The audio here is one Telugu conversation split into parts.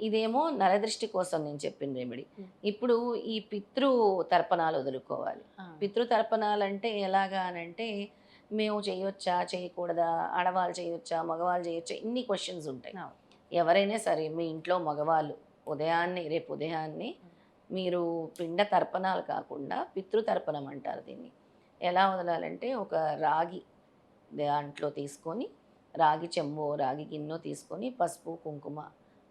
ఇదేమో నరదృష్టి కోసం నేను చెప్పిన రెమెడీ. ఇప్పుడు ఈ పితృ తర్పణాలు వదులుకోవాలి. ఆ! పితృ తర్పణాలంటే ఎలాగా అనంటే, మేము చేయొచ్చా? చేయకూడదా? ఆడవాళ్ళు చేయొచ్చా? మగవాళ్ళు చేయొచ్చా? ఇన్ని క్వెషన్స్ ఉంటాయి. అవును. ఎవరైనా సరే మీ ఇంట్లో మగవాళ్ళు రేపు ఉదయాన్నే మీరు పిండ తర్పణాలు కాకుండా పితృ తర్పణం అంటారు దీన్ని. ఎలా వదలాలంటే ఒక రాగి దాంట్లో తీసుకొని, రాగి చెంబో, రాగి గిన్నో తీసుకొని పసుపు, కుంకుమ,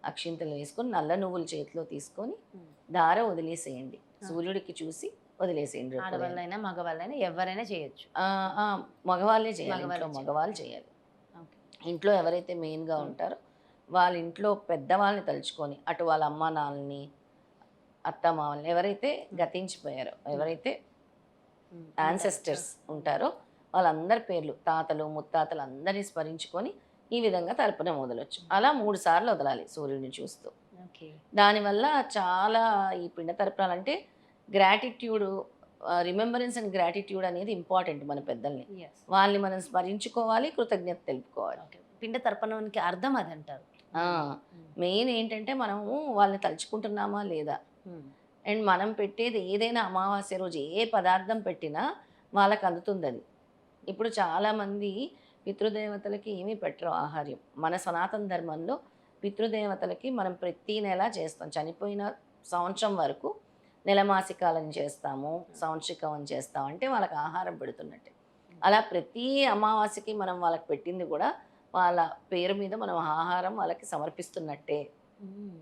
అక్షింతలు వేసుకొని, నల్ల నువ్వులు చేతిలో తీసుకొని హ్మ్. ధార వదిలేసేయండి. ఆ! సూర్యుడికి చూసి వదిలేసేయండి రేపు ఉదయాన్నే. ఆడవాళ్ళైనా, మగవాళ్ళైనా ఎవరైనా చేయొచ్చు. ఆ! మగవాళ్ళే చేయాలి. ఇంట్లో మగవాళ్ళే చేయాలి. మగవాళ్ళు చేయాలి. ఓకే. ఇంట్లో ఎవరైతే మెయిన్‌గా హ్మ్. ఉంటారో వాళ్ళ ఇంట్లో పెద్దవాళ్ళని తలుచుకొని, అటు వాళ్ళ అమ్మా, నాన్నలని, అత్తమామల్ని ఎవరైతే హ్మ్. గతించిపోయారో, హ్మ్. ఎవరైతే హ్మ్. ఉంటారు. ఆ! యాన్సెస్టర్స్ ఉంటారో వాళ్ళందరి పేర్లు తాతలు, ముత్తాతలు అందరిని స్మరించుకొని ఈ విధంగా తర్పణం వదలొచ్చు. హ్మ్. అలా 3 సార్లు వదలాలి సూర్యుడిని చూస్తూ. ఓకే. దానివల్ల చాలా ఈ పిండ తర్పణాలంటే గ్రాటిట్యూడు రిమెంబరెన్స్ అండ్ గ్రాటిట్యూడ్ అనేది ఇంపార్టెంట్ మన పెద్దల్ని. యెస్. వాళ్ళని మనం స్మరించుకోవాలి, కృతజ్ఞత తెలుపుకోవాలి. ఓకే. పిండ తర్పణానికి అర్థం అదంటారు. ఆ! హ్మ్. హ్మ్. మెయిన్ ఏంటంటే మనము వాళ్ళని తలుచుకుంటున్నామా లేదా? హ్మ్. అండ్ మనం పెట్టేది ఏదైనా అమావాస్య రోజు ఏ పదార్థం పెట్టినా వాళ్ళకి అందుతుందది. ఇప్పుడు చాలామంది పితృదేవతలకి ఏమీ పెట్టరు ఆహార్యం. మన సనాతన ధర్మంలో పితృదేవతలకి మనం ప్రతి నెల చేస్తాం. చనిపోయిన సంవత్సరం వరకు నెలమాసికాలను చేస్తాము, సంవత్సరికం అని చేస్తాం. అంటే వాళ్ళకి ఆహారం పెడుతున్నట్టే. అలా ప్రతి అమావాస్యకి మనం వాళ్ళకి పెట్టింది గూడా వాళ్ళ పేరు మీద మనం ఆహారం వాళ్ళకి సమర్పిస్తున్నట్టే. హ్మ్.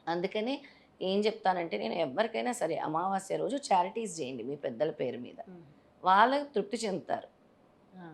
అందుకనే ఏం చెప్తానంటే నేను ఎవ్వరికైనా సరే అమావాస్య రోజు చారిటీస్ చేయండి మీ పెద్దల పేరు మీద. హ్మ్. వాళ్ళు తృప్తి చెందుతారు. ఆ!